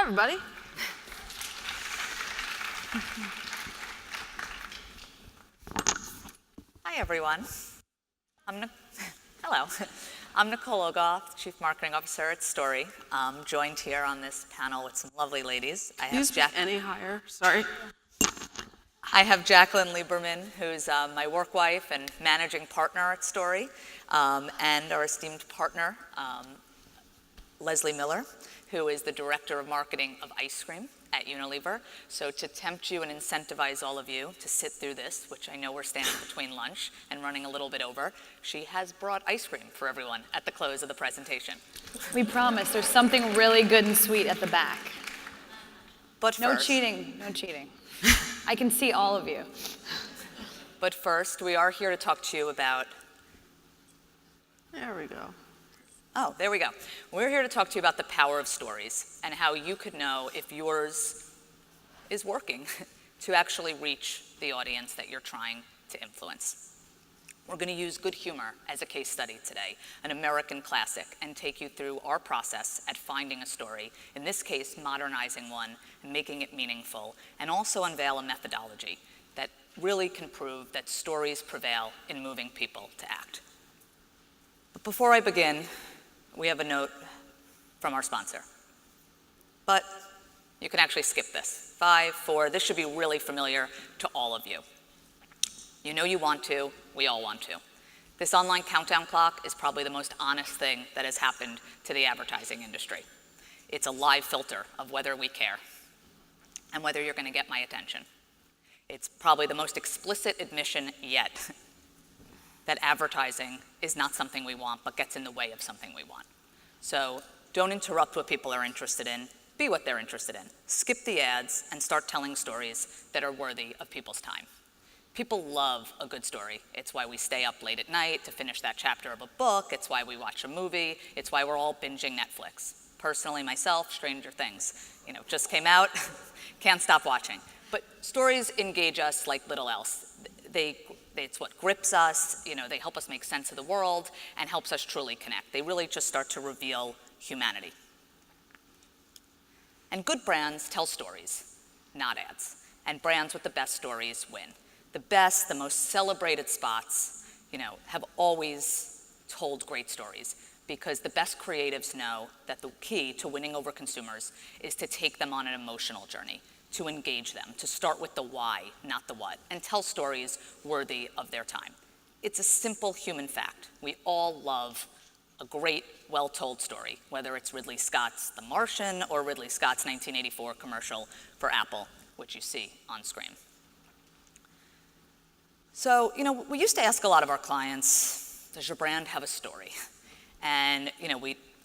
everybody. Hi, everyone. Hello. I'm Nicole Ogoff, Chief Marketing Officer at Story. I'm joined here on this panel with some lovely ladies. Can you speak any higher? Sorry. I have Jacqueline Lieberman, who's my work wife and managing partner at Story, and our esteemed partner, Leslie Miller, who is the Director of Marketing of Ice Cream at Unilever. So to tempt you and incentivize all of you to sit through this, which I know we're standing between lunch and running a little bit over, she has brought ice cream for everyone at the close of the presentation. We promise there's something really good and sweet at the back. But no first, cheating, no cheating. I can see all of you. But first, we are here to talk to you about... There we go. Oh, there we go. We're here to talk to you about the power of stories and how you could know if yours is working to actually reach the audience that you're trying to influence. We're going to use good humor as a case study today, an American classic, and take you through our process at finding a story, in this case, modernizing one and making it meaningful, and also unveil a methodology that really can prove that stories prevail in moving people to act. But before I begin, we have a note from our sponsor. But you can actually skip this. 5, 4, this should be really familiar to all of you. You know you want to, we all want to. This online countdown clock is probably the most honest thing that has happened to the advertising industry. It's a live filter of whether we care and whether you're going to get my attention. It's probably the most explicit admission yet that advertising is not something we want, but gets in the way of something we want. So don't interrupt what people are interested in. Be what they're interested in. Skip the ads and start telling stories that are worthy of people's time. People love a good story. It's why we stay up late at night to finish that chapter of a book. It's why we watch a movie. It's why we're all binging Netflix. Personally, myself, Stranger Things, just came out. Can't stop watching. But stories engage us like little else. It's what grips us, they help us make sense of the world and helps us truly connect. They really just start to reveal humanity. And good brands tell stories, not ads. And brands with the best stories win. The best, the most celebrated spots, have always told great stories because the best creatives know that the key to winning over consumers is to take them on an emotional journey, to engage them, to start with the why, not the what, and tell stories worthy of their time. It's a simple human fact. We all love a great, well-told story, whether it's Ridley Scott's The Martian or Ridley Scott's 1984 commercial for Apple, which you see on screen. So, we used to ask a lot of our clients, does your brand have a story? And,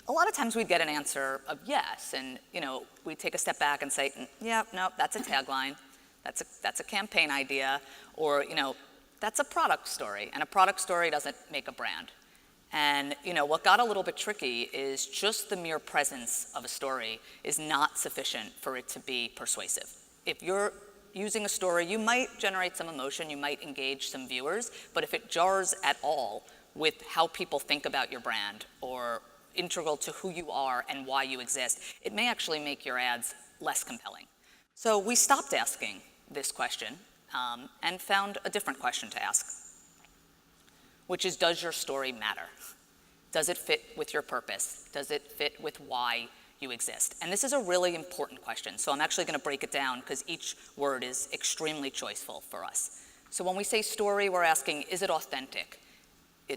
a lot of times we'd get an answer of yes, and we'd take a step back and say, yeah, no, that's a tagline, that's a campaign idea, or that's a product story, and a product story doesn't make a brand. And what got a little bit tricky is just the mere presence of a story is not sufficient for it to be persuasive. If you're using a story, you might generate some emotion, you might engage some viewers, but if it jars at all with how people think about your brand or integral to who you are and why you exist, it may actually make your ads less compelling. So we stopped asking this question and found a different question to ask, which is, does your story matter? Does it fit with your purpose? Does it fit with why you exist? And this is a really important question, so I'm actually going to break it down because each word is extremely choiceful for us. So when we say story, we're asking, is it authentic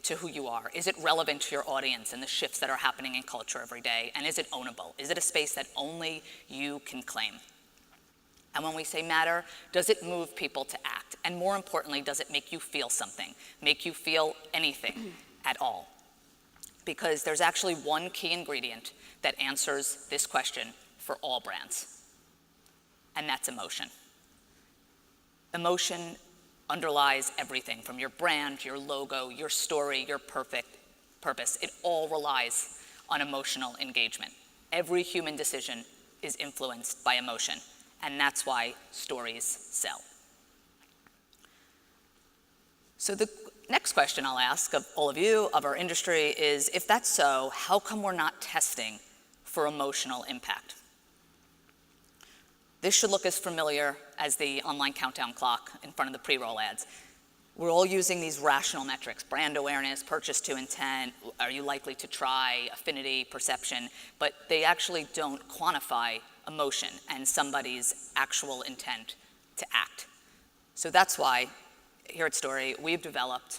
to who you are? Is it relevant to your audience and the shifts that are happening in culture every day? And is it ownable? Is it a space that only you can claim? And when we say matter, does it move people to act? And more importantly, does it make you feel something? Make you feel anything at all? Because there's actually one key ingredient that answers this question for all brands, and that's emotion. Emotion underlies everything from your brand, your logo, your story, your purpose. It all relies on emotional engagement. Every human decision is influenced by emotion, and that's why stories sell. So the next question I'll ask of all of you, of our industry, is if that's so, how come we're not testing for emotional impact? This should look as familiar as the online countdown clock in front of the pre-roll ads. We're all using these rational metrics: brand awareness, purchase to intent, are you likely to try, affinity, perception, but they actually don't quantify emotion and somebody's actual intent to act. So that's why here at Story, we've developed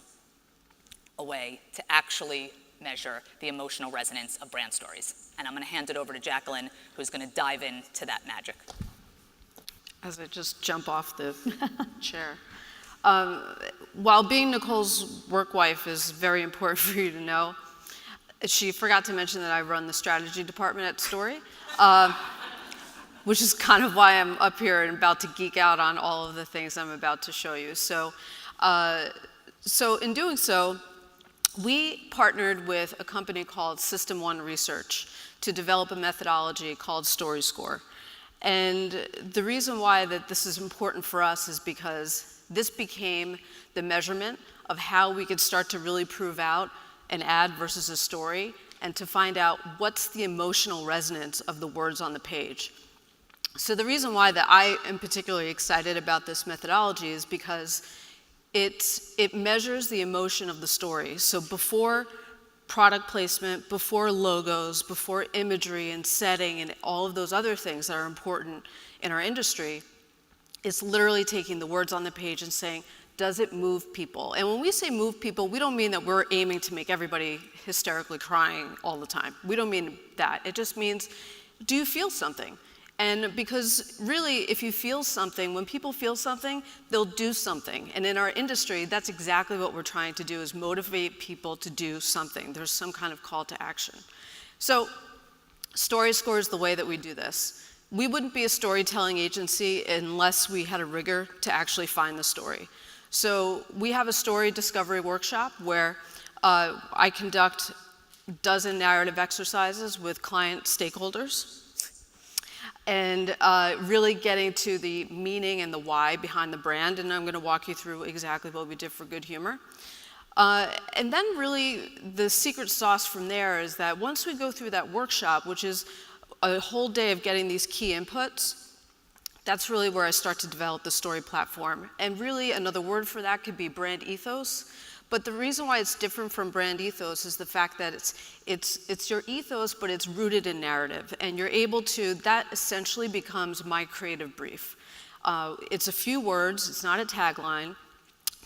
a way to actually measure the emotional resonance of brand stories. And I'm going to hand it over to Jacqueline, who's going to dive into that magic. As I just jump off the chair. While being Nicole's work wife is very important for you to know, she forgot to mention that I run the strategy department at Story, which is kind of why I'm up here and about to geek out on all of the things I'm about to show you. So in doing so, we partnered with a company called System 1 Research to develop a methodology called Story Score. And the reason why that this is important for us is because this became the measurement of how we could start to really prove out an ad versus a story, and to find out what's the emotional resonance of the words on the page. So the reason why that I am particularly excited about this methodology is because it measures the emotion of the story. So before product placement, before logos, before imagery and setting and all of those other things that are important in our industry, it's literally taking the words on the page and saying, does it move people? And when we say move people, we don't mean that we're aiming to make everybody hysterically crying all the time. We don't mean that. It just means, do you feel something? And because really, if you feel something, when people feel something, they'll do something. And in our industry, that's exactly what we're trying to do, is motivate people to do something. There's some kind of call to action. So Story Score is the way that we do this. We wouldn't be a storytelling agency unless we had a rigor to actually find the story. So we have a story discovery workshop where I conduct a dozen narrative exercises with client stakeholders, and really getting to the meaning and the why behind the brand. And I'm going to walk you through exactly what we did for Good Humor. And then really the secret sauce from there is that once we go through that workshop, which is a whole day of getting these key inputs, that's really where I start to develop the story platform. And really another word for that could be brand ethos. But the reason why it's different from brand ethos is the fact that it's your ethos, but it's rooted in narrative. And you're able to, that essentially becomes my creative brief. It's a few words, it's not a tagline,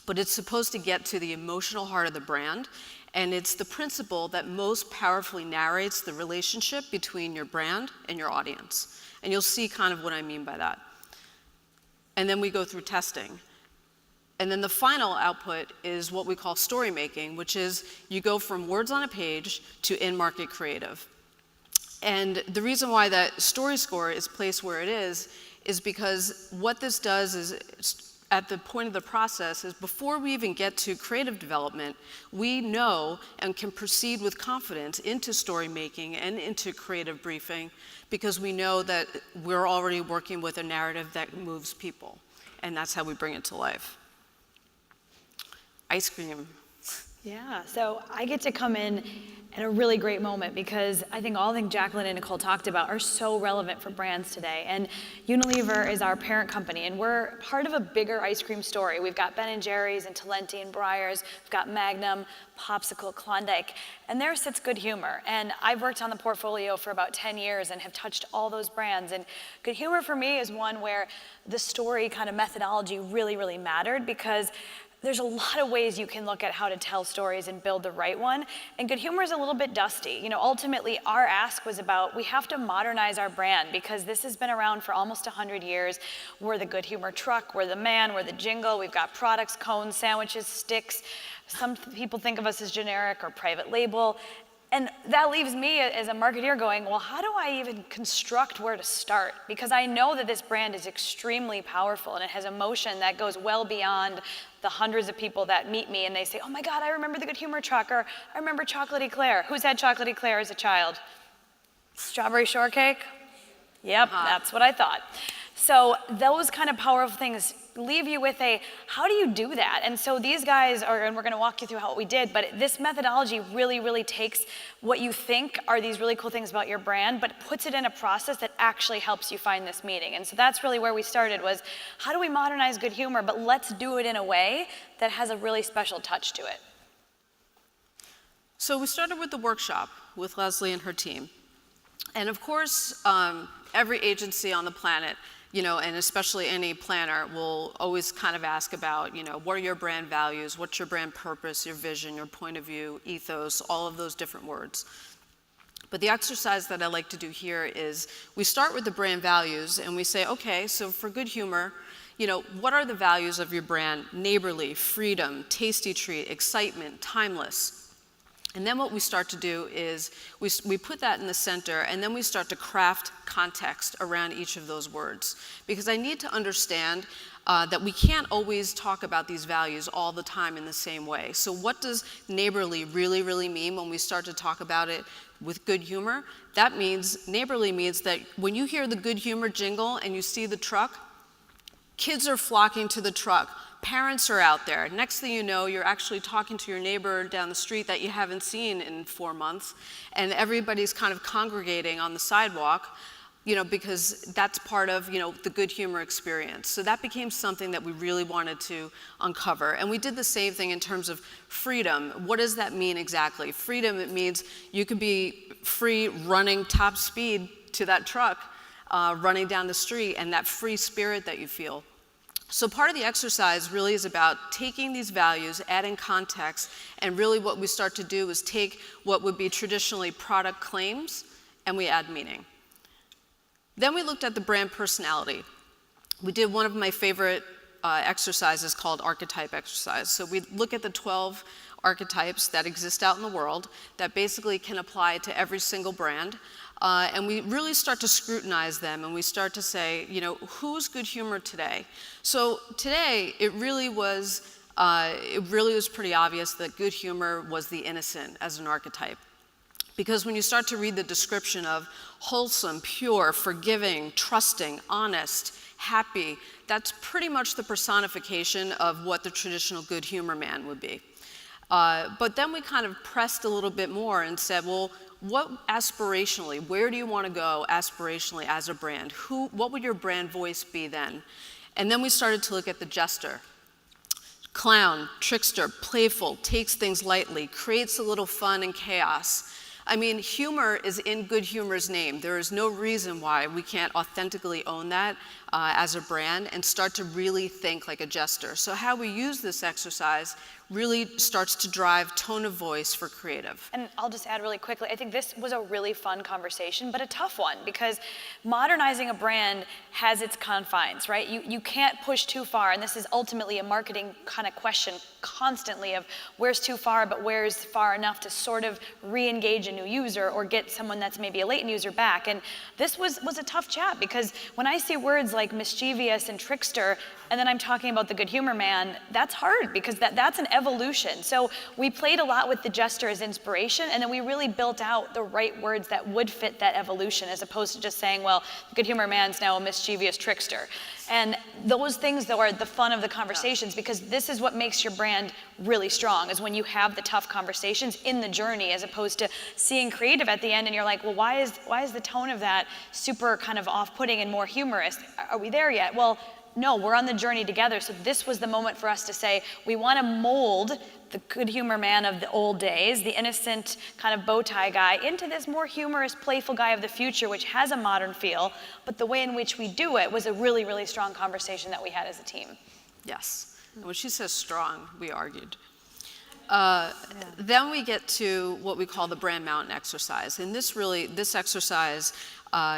but it's supposed to get to the emotional heart of the brand. And it's the principle that most powerfully narrates the relationship between your brand and your audience. And you'll see kind of what I mean by that. And then we go through testing. And then the final output is what we call story making, which is you go from words on a page to in-market creative. And the reason why that Story Score is placed where it is because what this does is, at the point of the process, is before we even get to creative development, we know and can proceed with confidence into story making and into creative briefing, because we know that we're already working with a narrative that moves people. And that's how we bring it to life. Ice cream. Yeah, so I get to come in at a really great moment, because I think all the things Jacqueline and Nicole talked about are so relevant for brands today. And Unilever is our parent company, and we're part of a bigger ice cream story. We've got Ben & Jerry's and Talenti and Breyers. We've got Magnum, Popsicle, Klondike, and there sits Good Humor. And I've worked on the portfolio for about 10 years and have touched all those brands. And Good Humor for me is one where the story kind of methodology really, really mattered, because there's a lot of ways you can look at how to tell stories and build the right one. And Good Humor is a little bit dusty. You know, ultimately, our ask was about, we have to modernize our brand, because this has been around for almost 100 years. We're the Good Humor truck, we're the man, we're the jingle. We've got products, cones, sandwiches, sticks. Some people think of us as generic or private label. And that leaves me as a marketeer going, well, how do I even construct where to start? Because I know that this brand is extremely powerful, and it has emotion that goes well beyond the hundreds of people that meet me and they say, oh my God, I remember the Good Humor truck, or I remember Chocolate Eclair. Who's had Chocolate Eclair as a child? Strawberry shortcake? Yep, that's what I thought. So those kind of powerful things leave you with how do you do that? And so these guys and we're gonna walk you through what we did, but this methodology really, really takes what you think are these really cool things about your brand, but puts it in a process that actually helps you find this meaning. And so that's really where we started, was how do we modernize good humor, but let's do it in a way that has a really special touch to it. So we started with the workshop with Leslie and her team. And of course, every agency on the planet, and especially any planner, will always kind of ask about, what are your brand values, what's your brand purpose, your vision, your point of view, ethos, all of those different words. But the exercise that I like to do here is we start with the brand values and we say, okay, so for good humor, what are the values of your brand? Neighborly, freedom, tasty treat, excitement, timeless. And then what we start to do is we put that in the center, and then we start to craft context around each of those words. Because I need to understand that we can't always talk about these values all the time in the same way. So what does neighborly really, really mean when we start to talk about it with good humor? That means, neighborly means that when you hear the good humor jingle and you see the truck, kids are flocking to the truck. Parents are out there. Next thing you know, you're actually talking to your neighbor down the street that you haven't seen in 4 months, and everybody's kind of congregating on the sidewalk, because that's part of, the good humor experience. So that became something that we really wanted to uncover. And we did the same thing in terms of freedom. What does that mean exactly? Freedom, it means you can be free running top speed to that truck, running down the street, and that free spirit that you feel. So part of the exercise really is about taking these values, adding context, and really what we start to do is take what would be traditionally product claims, and we add meaning. Then we looked at the brand personality. We did one of my favorite exercises called archetype exercise. So we look at the 12 archetypes that exist out in the world that basically can apply to every single brand. And we really start to scrutinize them, and we start to say, who's good humor today? So today, it really was pretty obvious that good humor was the innocent as an archetype. Because when you start to read the description of wholesome, pure, forgiving, trusting, honest, happy, that's pretty much the personification of what the traditional good humor man would be. But then we kind of pressed a little bit more and said, well, what aspirationally, where do you want to go aspirationally as a brand? What would your brand voice be then? And then we started to look at the jester. Clown, trickster, playful, takes things lightly, creates a little fun and chaos. I mean, humor is in good humor's name. There is no reason why we can't authentically own that as a brand and start to really think like a jester. So how we use this exercise really starts to drive tone of voice for creative. And I'll just add really quickly, I think this was a really fun conversation, but a tough one, because modernizing a brand has its confines, right? You can't push too far, and this is ultimately a marketing kind of question constantly of where's too far, but where's far enough to sort of re-engage a new user or get someone that's maybe a latent user back. And this was a tough chat, because when I see words like mischievous and trickster, and then I'm talking about the good humor man, that's hard, because that's an evolution. So we played a lot with the jester as inspiration, and then we really built out the right words that would fit that evolution, as opposed to just saying, well, the good humor man's now a mischievous trickster. And those things, though, are the fun of the conversations, because this is what makes your brand really strong, is when you have the tough conversations in the journey, as opposed to seeing creative at the end and you're like, well, why is the tone of that super kind of off-putting and more humorous? Are we there yet? Well, no, we're on the journey together. So this was the moment for us to say, we want to mold the good humor man of the old days, the innocent kind of bow tie guy, into this more humorous, playful guy of the future, which has a modern feel. But the way in which we do it was a really, really strong conversation that we had as a team. Yes. And when she says strong, we argued. Then we get to what we call the brand mountain exercise. And this exercise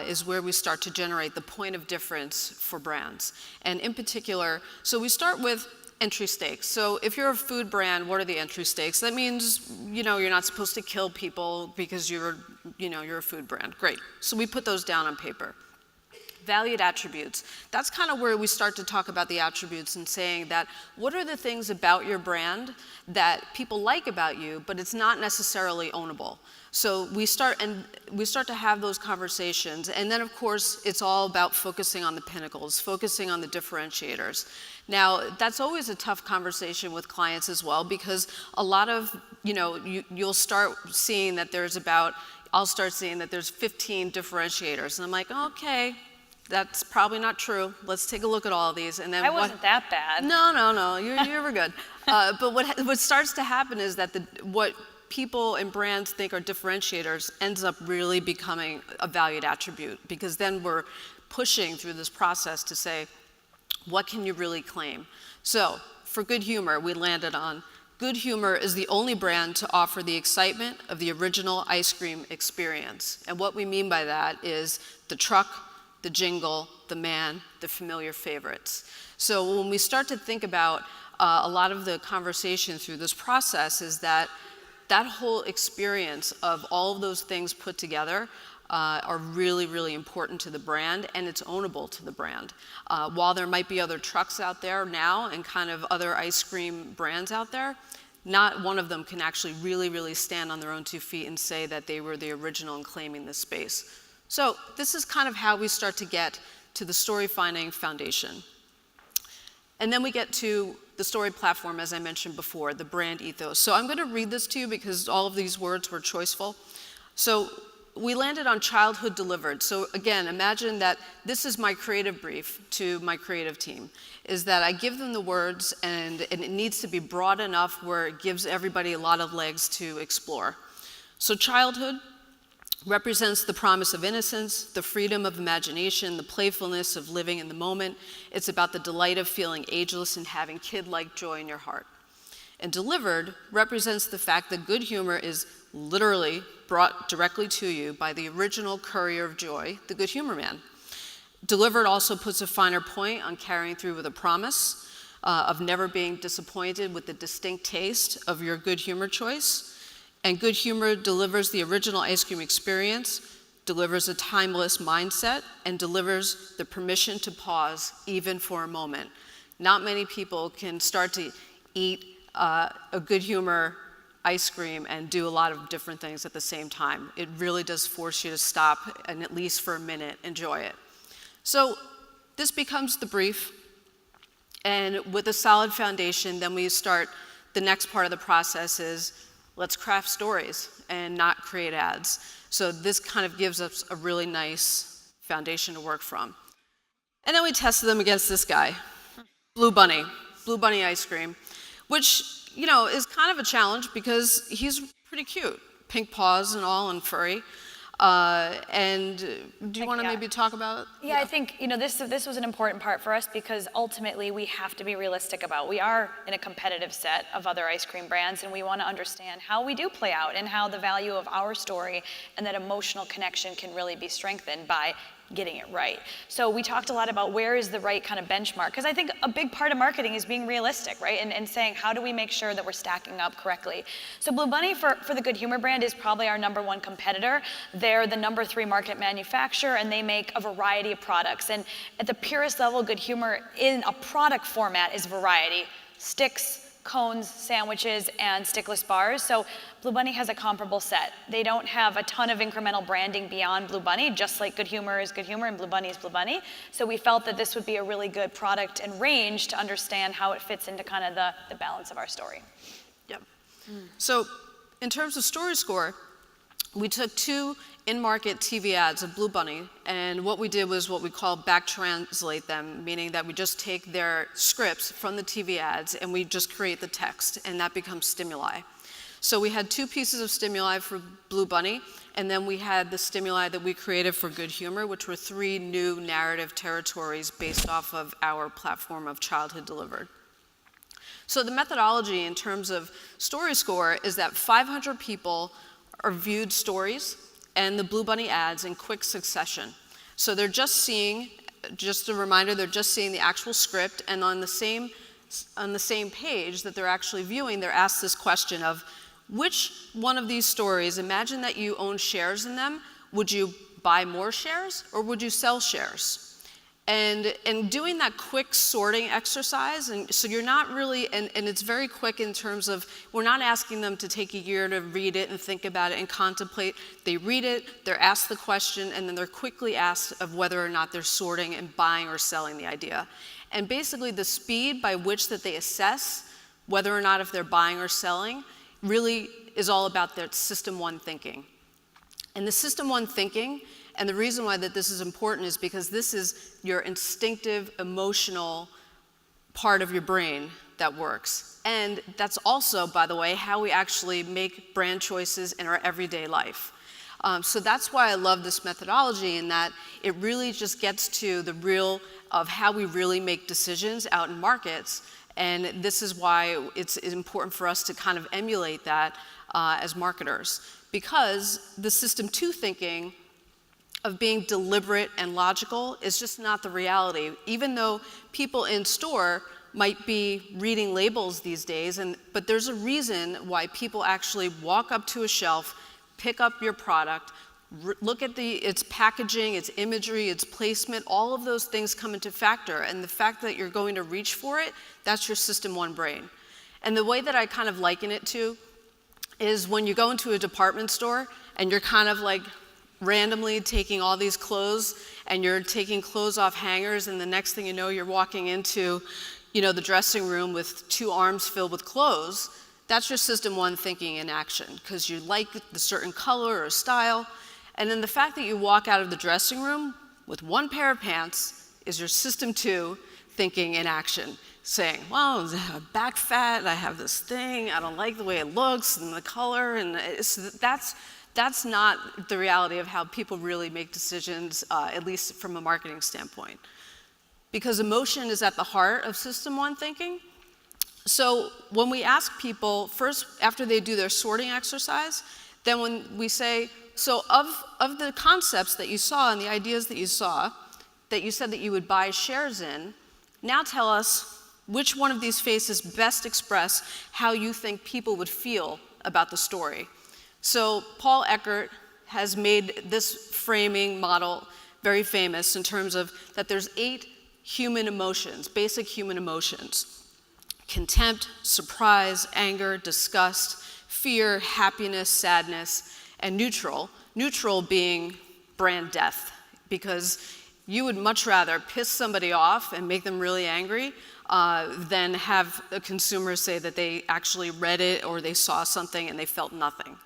is where we start to generate the point of difference for brands. And in particular, so we start with entry stakes. So if you're a food brand, what are the entry stakes? That means, you're not supposed to kill people because you're a food brand. Great. So we put those down on paper. Valued attributes. That's kind of where we start to talk about the attributes and saying that what are the things about your brand that people like about you, but it's not necessarily ownable. So we start to have those conversations, and then of course it's all about focusing on the pinnacles, focusing on the differentiators. Now that's always a tough conversation with clients as well, because a lot of, you'll start seeing that I'll start seeing that there's 15 differentiators, and I'm like, okay, that's probably not true. Let's take a look at all of these. And then I wasn't that bad. No, you were good. But what starts to happen is that what people and brands think are differentiators ends up really becoming a valued attribute, because then we're pushing through this process to say, what can you really claim? So for Good Humor, we landed on Good Humor is the only brand to offer the excitement of the original ice cream experience. And what we mean by that is the truck, the jingle, the man, the familiar favorites. So when we start to think about a lot of the conversation through this process is that whole experience of all of those things put together are really, really important to the brand, and it's ownable to the brand. While there might be other trucks out there now and kind of other ice cream brands out there, not one of them can actually really, really stand on their own 2 feet and say that they were the original in claiming this space. So this is kind of how we start to get to the story finding foundation. And then we get to the story platform, as I mentioned before, the brand ethos. So I'm going to read this to you because all of these words were choiceful. So we landed on childhood delivered. So again, imagine that this is my creative brief to my creative team, is that I give them the words, and it needs to be broad enough where it gives everybody a lot of legs to explore. So childhood represents the promise of innocence, the freedom of imagination, the playfulness of living in the moment. It's about the delight of feeling ageless and having kid-like joy in your heart. And delivered represents the fact that good humor is literally brought directly to you by the original courier of joy, the Good Humor Man. Delivered also puts a finer point on carrying through with a promise of never being disappointed with the distinct taste of your good humor choice. And Good Humor delivers the original ice cream experience, delivers a timeless mindset, and delivers the permission to pause even for a moment. Not many people can start to eat a Good Humor ice cream and do a lot of different things at the same time. It really does force you to stop and at least for a minute enjoy it. So this becomes the brief, and with a solid foundation, then we start, the next part of the process is let's craft stories and not create ads. So this kind of gives us a really nice foundation to work from. And then we tested them against this guy, Blue Bunny ice cream, which, is kind of a challenge because he's pretty cute, pink paws and all and furry. And do you want to maybe talk about? Yeah, I think, this was an important part for us because ultimately we have to be realistic about, we are in a competitive set of other ice cream brands, and we want to understand how we do play out and how the value of our story and that emotional connection can really be strengthened by getting it right. So we talked a lot about where is the right kind of benchmark, because I think a big part of marketing is being realistic, right? And saying, how do we make sure that we're stacking up correctly? So Blue Bunny for the Good Humor brand is probably our #1 competitor. They're the #3 market manufacturer, and they make a variety of products. And at the purest level, Good Humor in a product format is variety. Sticks, cones, sandwiches, and stickless bars. So Blue Bunny has a comparable set. They don't have a ton of incremental branding beyond Blue Bunny, just like Good Humor is Good Humor and Blue Bunny is Blue Bunny. So we felt that this would be a really good product and range to understand how it fits into kind of the balance of our story. Yep. So in terms of story score, we took 2 in-market TV ads of Blue Bunny, and what we did was what we call back translate them, meaning that we just take their scripts from the TV ads and we just create the text, and that becomes stimuli. So we had 2 pieces of stimuli for Blue Bunny, and then we had the stimuli that we created for Good Humor, which were 3 new narrative territories based off of our platform of childhood delivered. So the methodology in terms of story score is that 500 people are viewed stories and the Blue Bunny ads in quick succession. So they're just seeing, just a reminder, they're just seeing the actual script, and on the same page that they're actually viewing, they're asked this question of, which one of these stories, imagine that you own shares in them, would you buy more shares or would you sell shares? And doing that quick sorting exercise, and so you're not really, and it's very quick in terms of, we're not asking them to take a year to read it and think about it and contemplate. They read it, they're asked the question, and then they're quickly asked of whether or not they're sorting and buying or selling the idea. And basically the speed by which that they assess whether or not if they're buying or selling really is all about their system one thinking. And the system one thinking, and the reason why that this is important is because this is your instinctive, emotional part of your brain that works. And that's also, by the way, how we actually make brand choices in our everyday life. So that's why I love this methodology, in that it really just gets to the real of how we really make decisions out in markets. And this is why it's important for us to kind of emulate that as marketers. Because the system two thinking of being deliberate and logical is just not the reality. Even though people in store might be reading labels these days, but there's a reason why people actually walk up to a shelf, pick up your product, look at its packaging, its imagery, its placement, all of those things come into factor. And the fact that you're going to reach for it, that's your system one brain. And the way that I kind of liken it to is when you go into a department store and you're kind of like randomly taking all these clothes and you're taking clothes off hangers, and the next thing you know, you're walking into, the dressing room with 2 arms filled with clothes. That's your system one thinking in action, because you like the certain color or style. And then the fact that you walk out of the dressing room with 1 pair of pants is your system two thinking in action, saying, well, I have back fat, I have this thing, I don't like the way it looks and the color, and that's not the reality of how people really make decisions, at least from a marketing standpoint. Because emotion is at the heart of system one thinking. So when we ask people, first after they do their sorting exercise, then when we say, so of the concepts that you saw and the ideas that you saw, that you said that you would buy shares in, now tell us which one of these faces best express how you think people would feel about the story. So Paul Eckert has made this framing model very famous in terms of that there's 8 human emotions, basic human emotions: contempt, surprise, anger, disgust, fear, happiness, sadness, and neutral. Neutral being brand death, because you would much rather piss somebody off and make them really angry than have a consumer say that they actually read it or they saw something and they felt nothing.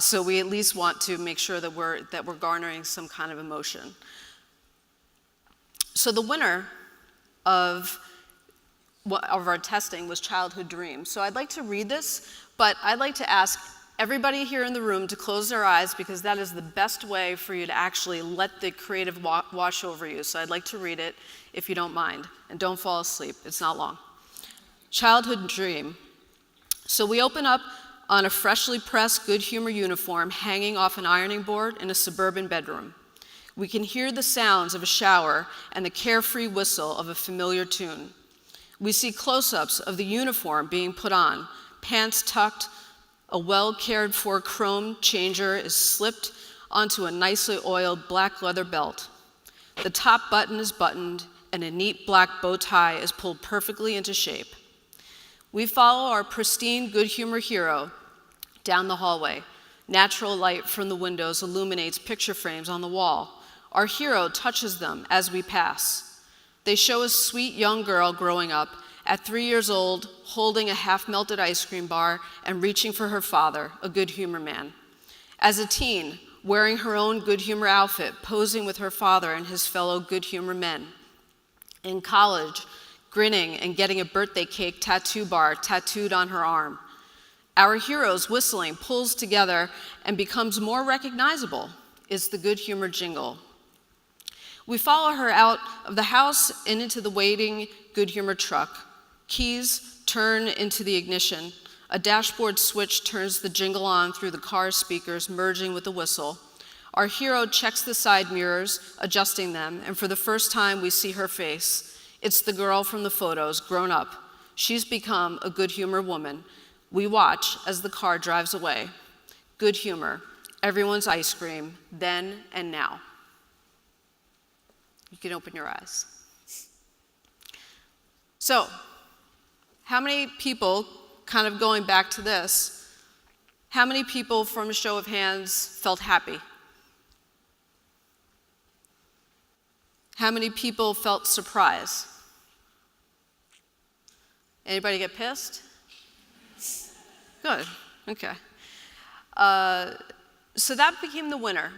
So we at least want to make sure that we're garnering some kind of emotion. So the winner of our testing was childhood dreams. So I'd like to read this, but I'd like to ask everybody here in the room to close their eyes, because that is the best way for you to actually let the creative wash over you. So I'd like to read it, if you don't mind, and don't fall asleep. It's not long. Childhood dream. So we open up on a freshly pressed Good Humor uniform hanging off an ironing board in a suburban bedroom. We can hear the sounds of a shower and the carefree whistle of a familiar tune. We see close-ups of the uniform being put on, pants tucked, a well-cared-for chrome changer is slipped onto a nicely oiled black leather belt. The top button is buttoned, and a neat black bow tie is pulled perfectly into shape. We follow our pristine Good Humor hero down the hallway. Natural light from the windows illuminates picture frames on the wall. Our hero touches them as we pass. They show a sweet young girl growing up, at 3 years old, holding a half-melted ice cream bar and reaching for her father, a Good Humor man. As a teen, wearing her own Good Humor outfit, posing with her father and his fellow Good Humor men. In college, grinning and getting a birthday cake tattoo bar tattooed on her arm. Our hero's whistling pulls together and becomes more recognizable. It's the Good Humor jingle. We follow her out of the house and into the waiting Good Humor truck. Keys turn into the ignition. A dashboard switch turns the jingle on through the car's speakers, merging with the whistle. Our hero checks the side mirrors, adjusting them, and for the first time we see her face. It's the girl from the photos, grown up. She's become a Good Humor woman. We watch as the car drives away. Good Humor, everyone's ice cream, then and now. You can open your eyes. So, how many people, kind of going back to this, how many people from a show of hands felt happy? How many people felt surprise? Anybody get pissed? Good, okay. So that became the winner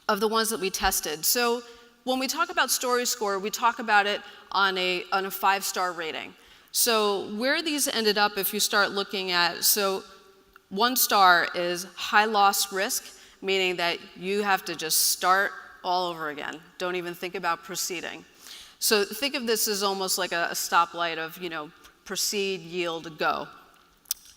of the ones that we tested. So when we talk about story score, we talk about it on a 5-star rating. So where these ended up, if you start looking at, so 1 star is high loss risk, meaning that you have to just start all over again. Don't even think about proceeding. So think of this as almost like a stoplight of, proceed, yield, go.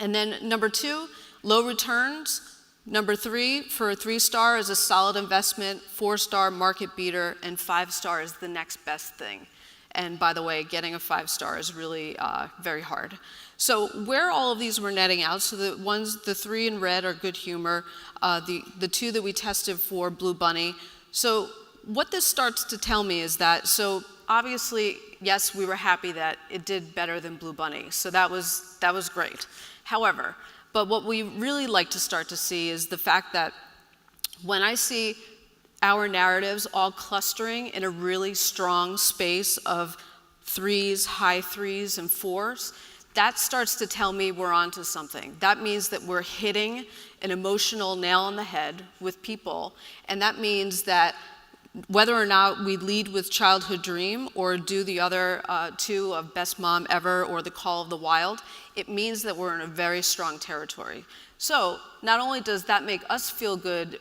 And then number 2, low returns. Number 3, for a 3-star, is a solid investment. 4-star, market beater, and 5-star is the next best thing. And by the way, getting a 5-star is really very hard. So where all of these were netting out, so the 3 in red are good humor, the 2 that we tested for Blue Bunny. So what this starts to tell me is that, so obviously, yes, we were happy that it did better than Blue Bunny. So that was great. However, but what we really like to start to see is the fact that when I see our narratives all clustering in a really strong space of 3s, high 3s, and 4s, that starts to tell me we're onto something. That means that we're hitting an emotional nail on the head with people, and that means that whether or not we lead with Childhood Dream or do the other 2 of Best Mom Ever or The Call of the Wild, it means that we're in a very strong territory. So not only does that make us feel good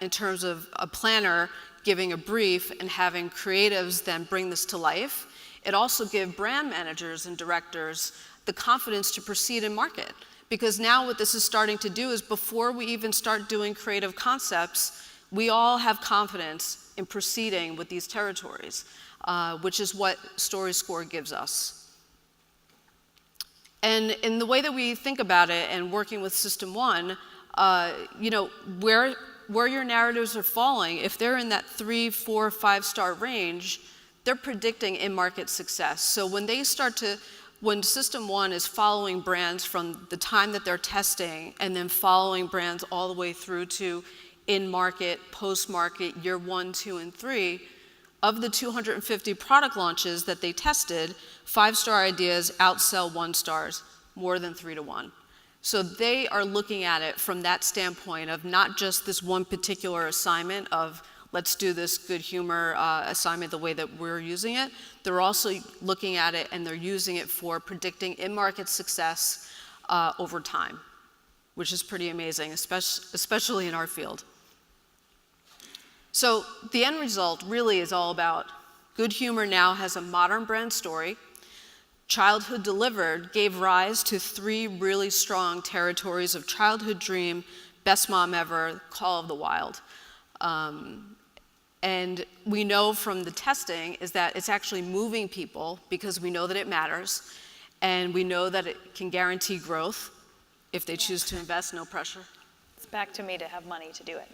in terms of a planner giving a brief and having creatives then bring this to life, it also gives brand managers and directors the confidence to proceed and market. Because now what this is starting to do is before we even start doing creative concepts, we all have confidence in proceeding with these territories, which is what Story Score gives us. And in the way that we think about it and working with System 1, where your narratives are falling, if they're in that 3, 4, 5-star range, they're predicting in-market success. So when System 1 is following brands from the time that they're testing and then following brands all the way through to in-market, post-market, year 1, 2, and 3, of the 250 product launches that they tested, 5-star ideas outsell 1-stars more than 3 to 1. So they are looking at it from that standpoint of not just this one particular assignment of let's do this good humor assignment the way that we're using it. They're also looking at it and they're using it for predicting in-market success over time, which is pretty amazing, especially in our field. So the end result really is all about good humor now has a modern brand story. Childhood Delivered gave rise to 3 really strong territories of Childhood Dream, Best Mom Ever, Call of the Wild. And we know from the testing is that it's actually moving people because we know that it matters and we know that it can guarantee growth if they choose to invest, no pressure. It's back to me to have money to do it.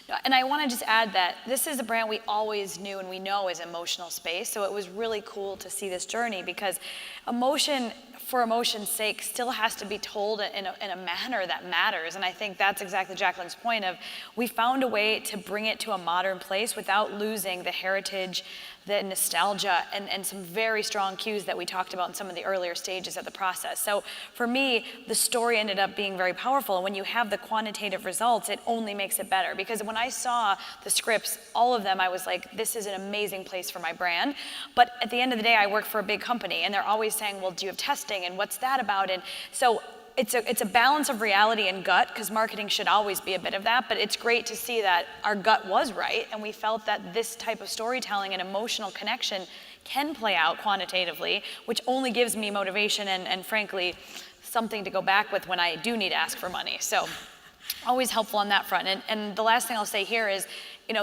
No, and I want to just add that this is a brand we always knew and we know is emotional space. So it was really cool to see this journey because emotion, for emotion's sake, still has to be told in a manner that matters. And I think that's exactly Jacqueline's point of we found a way to bring it to a modern place without losing the heritage, the nostalgia, and some very strong cues that we talked about in some of the earlier stages of the process. So for me, the story ended up being very powerful. And when you have the quantitative results, it only makes it better. Because when I saw the scripts, all of them, I was like, this is an amazing place for my brand. But at the end of the day, I work for a big company, and they're always saying, well, do you have testing? And what's that about? And so it's a balance of reality and gut, because marketing should always be a bit of that, but it's great to see that our gut was right, and we felt that this type of storytelling and emotional connection can play out quantitatively, which only gives me motivation and frankly, something to go back with when I do need to ask for money. So always helpful on that front. And the last thing I'll say here is,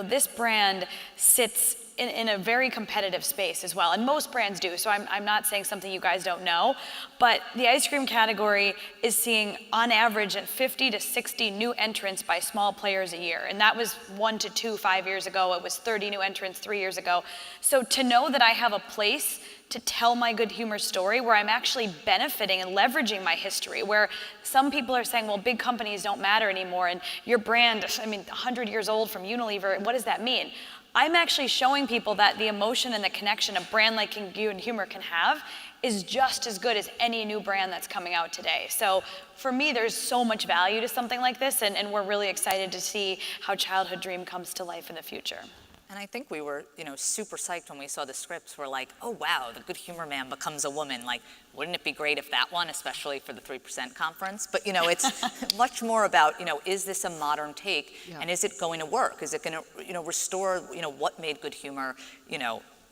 this brand sits in a very competitive space as well, and most brands do, so I'm not saying something you guys don't know, but the ice cream category is seeing, on average, at 50 to 60 new entrants by small players a year, and that was 1 to 2 5 years ago. It was 30 new entrants 3 years ago. So to know that I have a place to tell my good humor story where I'm actually benefiting and leveraging my history, where some people are saying, well, big companies don't matter anymore, and your brand, 100 years old from Unilever, what does that mean? I'm actually showing people that the emotion and the connection a brand like You and Humor can have is just as good as any new brand that's coming out today. So for me, there's so much value to something like this, and we're really excited to see how Childhood Dream comes to life in the future. And I think we were, super psyched when we saw the scripts. We're like, oh wow, the Good Humor Man becomes a woman. Like, wouldn't it be great if that one, especially for the 3% conference? But it's much more about, is this a modern take, and is it going to work? Is it going to, restore, what made good humor,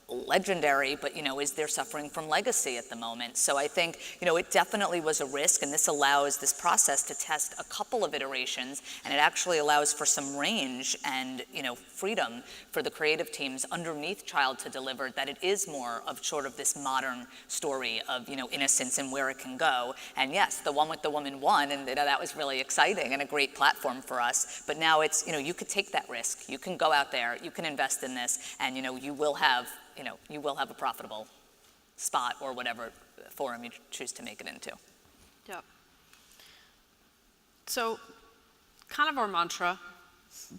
legendary, but is there suffering from legacy at the moment? So I think it definitely was a risk, and this allows this process to test a couple of iterations, and it actually allows for some range and freedom for the creative teams underneath Child to deliver, that it is more of sort of this modern story of innocence and where it can go. And yes, the one with the woman won, and that was really exciting and a great platform for us. But now it's you could take that risk, you can go out there, you can invest in this, and you will have a profitable spot or whatever forum you choose to make it into. Yep. So kind of our mantra,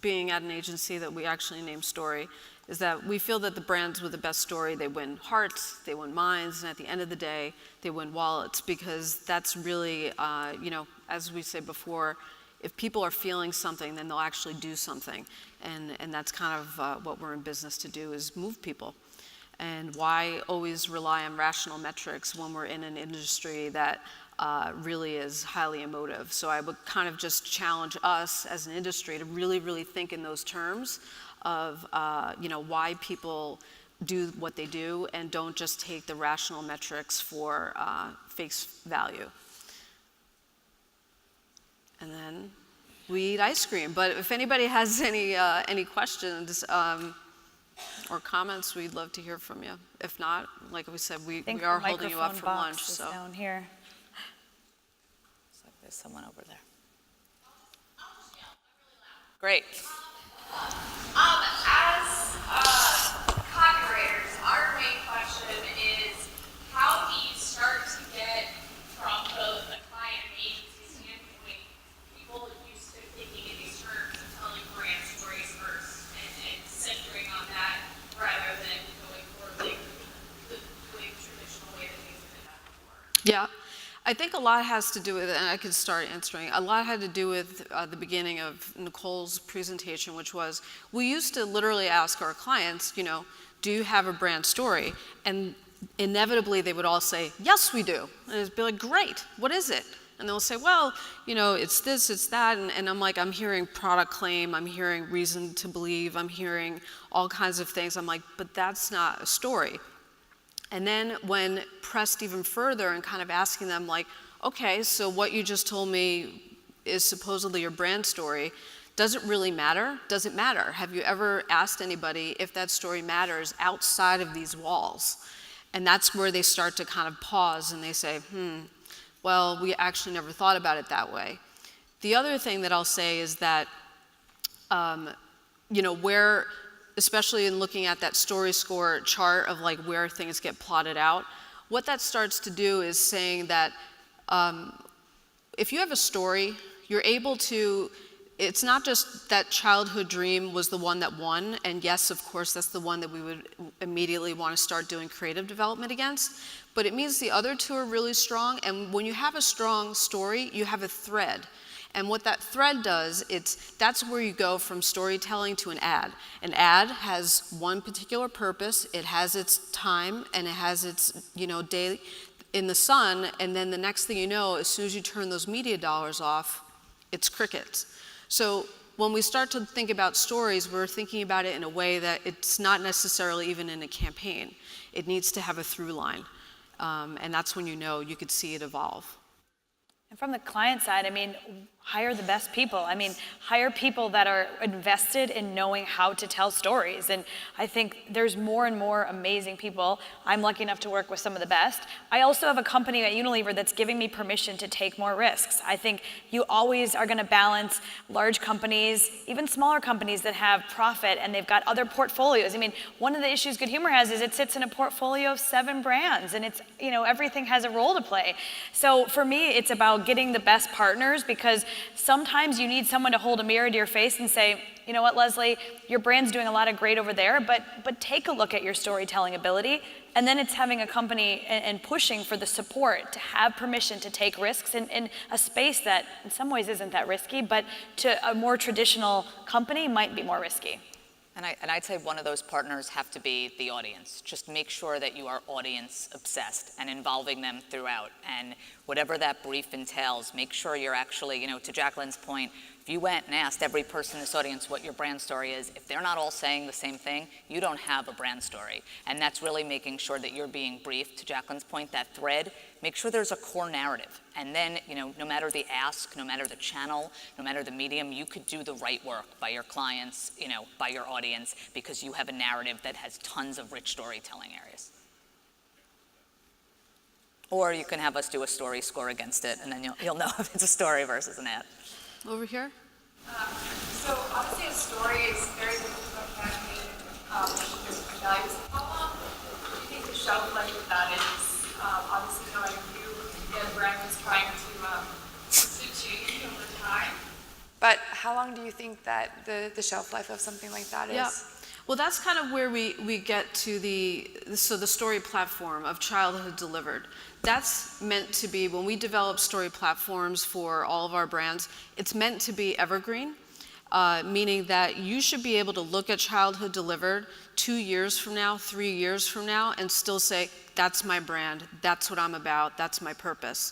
being at an agency that we actually name Story, is that we feel that the brands with the best story, they win hearts, they win minds, and at the end of the day, they win wallets, because that's really, as we say before, if people are feeling something, then they'll actually do something. And that's kind of what we're in business to do, is move people. And why always rely on rational metrics when we're in an industry that really is highly emotive? So I would kind of just challenge us as an industry to really, really think in those terms of why people do what they do, and don't just take the rational metrics for face value. And then we eat ice cream. But if anybody has any questions or comments, we'd love to hear from you. If not, like we said, we are holding you up for lunch. So down here. So there's someone over there. Great. As copywriters, our main question is, how do you start to get from both a client and agency standpoint, people used to thinking in these terms and telling brand stories first and centering on that rather than going for the traditional way that things have been done before? yeah, I think a lot has to do with, and I could start answering, a lot had to do with the beginning of Nicole's presentation, which was, we used to literally ask our clients, do you have a brand story? And inevitably they would all say, yes, we do. And it'd be like, great, what is it? And they'll say, well, it's this, it's that. And I'm like, I'm hearing product claim, I'm hearing reason to believe, I'm hearing all kinds of things. I'm like, but that's not a story. And then when pressed even further and kind of asking them like, okay, so what you just told me is supposedly your brand story, does it really matter? Does it matter? Have you ever asked anybody if that story matters outside of these walls? And that's where they start to kind of pause and they say, well, we actually never thought about it that way. The other thing that I'll say is that, where, especially in looking at that story score chart of like where things get plotted out, what that starts to do is saying that if you have a story, you're able to, it's not just that Childhood Dream was the one that won, and yes, of course, that's the one that we would immediately want to start doing creative development against, but it means the other two are really strong, and when you have a strong story, you have a thread. And what that thread does, that's where you go from storytelling to an ad. An ad has one particular purpose, it has its time, and it has its day in the sun, and then the next thing you know, as soon as you turn those media dollars off, it's crickets. So when we start to think about stories, we're thinking about it in a way that it's not necessarily even in a campaign. It needs to have a through line, and that's when you could see it evolve. And from the client side, hire the best people. I mean, hire people that are invested in knowing how to tell stories. And I think there's more and more amazing people. I'm lucky enough to work with some of the best. I also have a company at Unilever that's giving me permission to take more risks. I think you always are going to balance large companies, even smaller companies that have profit and they've got other portfolios. I mean, one of the issues Good Humor has is it sits in a portfolio of 7 brands, and it's, you know, everything has a role to play. So for me, it's about getting the best partners, because sometimes you need someone to hold a mirror to your face and say, you know what, Leslie, your brand's doing a lot of great over there, but take a look at your storytelling ability. And then it's having a company and pushing for the support to have permission to take risks in a space that in some ways isn't that risky, but to a more traditional company might be more risky. And I'd say one of those partners have to be the audience. Just make sure that you are audience obsessed and involving them throughout. And whatever that brief entails, make sure you're actually, you know, to Jacqueline's point, if you went and asked every person in this audience what your brand story is, if they're not all saying the same thing, you don't have a brand story. And that's really making sure that you're being briefed. To Jacqueline's point, that thread, make sure there's a core narrative. And then, you know, no matter the ask, no matter the channel, no matter the medium, you could do the right work by your clients, you know, by your audience, because you have a narrative that has tons of rich storytelling areas. Or you can have us do a story score against it, and then you'll know if it's a story versus an ad. Over here? So obviously a story is very difficult to communicate values. How long do you think the shelf life of that is? Obviously knowing you, the brand is trying to change over time. But how long do you think that the shelf life of something like that is? Yeah. Well, that's kind of where we get to the story platform of childhood delivered. That's meant to be, when we develop story platforms for all of our brands, it's meant to be evergreen, meaning that you should be able to look at childhood delivered 2 years from now, 3 years from now, and still say, that's my brand, that's what I'm about, that's my purpose.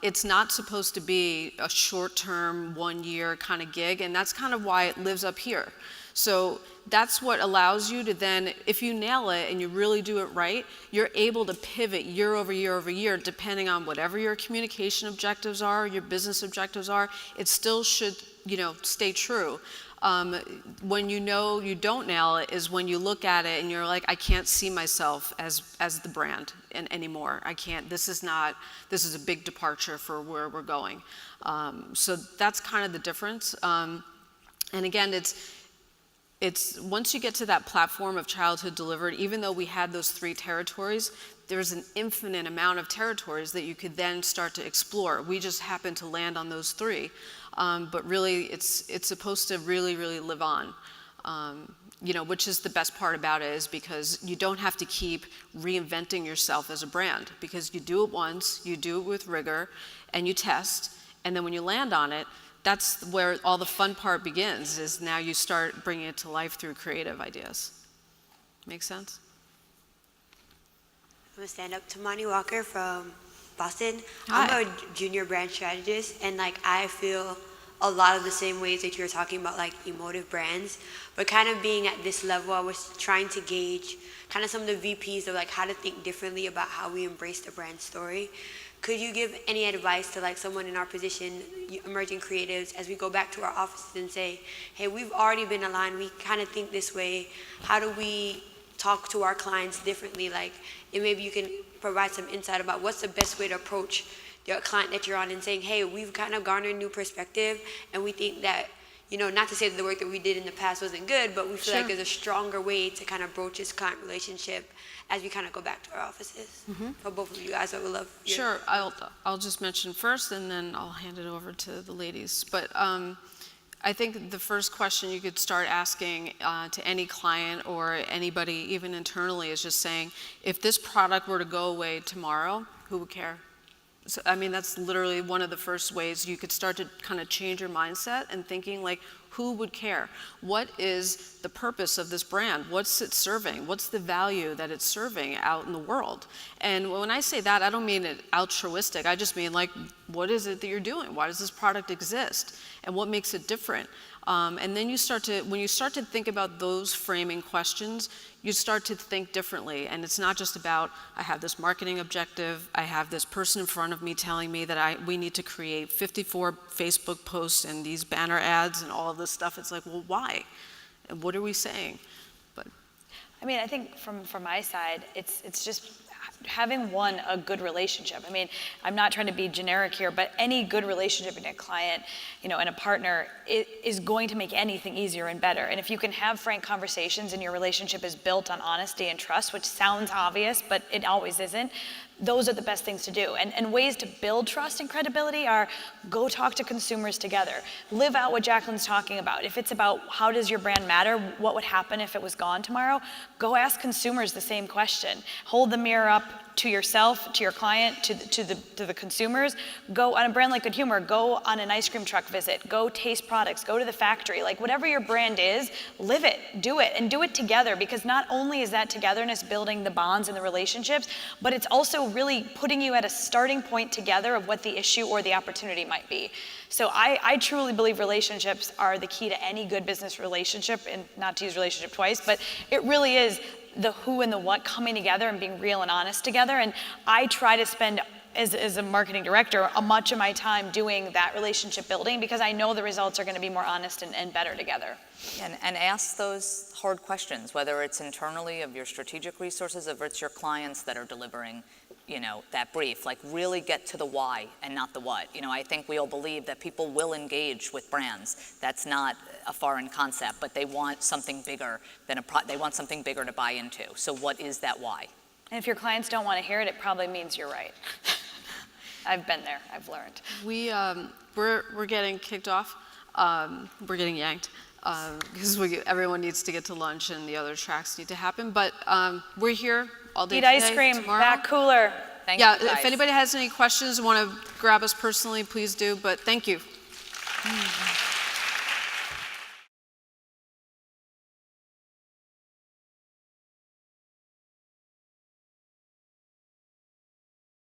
It's not supposed to be a short-term, 1-year kind of gig, and that's kind of why it lives up here. So that's what allows you to then, if you nail it and you really do it right, you're able to pivot year over year over year, depending on whatever your communication objectives are, your business objectives are. It still should, you know, stay true. When you know you don't nail it is when you look at it and you're like, I can't see myself as the brand anymore. I can't, this is a big departure for where we're going. So that's kind of the difference. And again, it's once you get to that platform of childhood delivered, even though we had those 3 territories, there's an infinite amount of territories that you could then start to explore. We just happened to land on those 3. But really, it's supposed to really, really live on. You know, which is the best part about it, is because you don't have to keep reinventing yourself as a brand, because you do it once, you do it with rigor, and you test, and then when you land on it, that's where all the fun part begins, is now you start bringing it to life through creative ideas. Make sense? I'm a stand-up Tamani Walker from Boston. Hi. I'm a junior brand strategist, and like I feel a lot of the same ways that you were talking about, like emotive brands. But kind of being at this level, I was trying to gauge kind of some of the VPs of like how to think differently about how we embrace the brand story. Could you give any advice to like someone in our position, emerging creatives, as we go back to our offices and say, hey, we've already been aligned, we kind of think this way, how do we talk to our clients differently? Like, and maybe you can provide some insight about what's the best way to approach the client that you're on and saying, hey, we've kind of garnered a new perspective, and we think that, you know, not to say that the work that we did in the past wasn't good, but we feel like there's a stronger way to kind of broach this client relationship as we kind of go back to our offices. For both of you guys, I would love your... Sure, I'll just mention first, and then I'll hand it over to the ladies. But I think the first question you could start asking to any client or anybody, even internally, is just saying, if this product were to go away tomorrow, who would care? So, I mean, that's literally one of the first ways you could start to kind of change your mindset and thinking like, who would care? What is the purpose of this brand? What's it serving? What's the value that it's serving out in the world? And when I say that, I don't mean it altruistic. I just mean like, what is it that you're doing? Why does this product exist? And what makes it different? And then when you start to think about those framing questions, you start to think differently. And it's not just about, I have this marketing objective, I have this person in front of me telling me that we need to create 54 Facebook posts and these banner ads and all of this stuff. It's like, well, why? And what are we saying? But I mean, I think from my side, it's just having a good relationship. I mean, I'm not trying to be generic here, but any good relationship in a client, and a partner is going to make anything easier and better. And if you can have frank conversations and your relationship is built on honesty and trust, which sounds obvious, but it always isn't, those are the best things to do. And ways to build trust and credibility are go talk to consumers together. Live out what Jacqueline's talking about. If it's about how does your brand matter, what would happen if it was gone tomorrow, go ask consumers the same question. Hold the mirror up to yourself, to your client, to the consumers. Go on a brand like Good Humor, go on an ice cream truck visit, go taste products, go to the factory. Like whatever your brand is, live it, do it, and do it together, because not only is that togetherness building the bonds and the relationships, but it's also really putting you at a starting point together of what the issue or the opportunity might be. So I truly believe relationships are the key to any good business relationship, and not to use relationship twice, but it really is the who and the what coming together and being real and honest together. And I try to spend, as a marketing director, much of my time doing that relationship building, because I know the results are going to be more honest and better together. And ask those hard questions, whether it's internally of your strategic resources, or it's your clients that are delivering, that brief. Like really get to the why and not the what. I think we all believe that people will engage with brands. That's not a foreign concept, but they want something bigger than they want something bigger to buy into. So what is that why? And if your clients don't want to hear it, it probably means you're right. I've been there. I've learned. We're getting kicked off. We're getting yanked because everyone needs to get to lunch and the other tracks need to happen. But we're here all day Eat today, ice cream, tomorrow. back cooler. Thank you, guys. If anybody has any questions, want to grab us personally, please do. But thank you.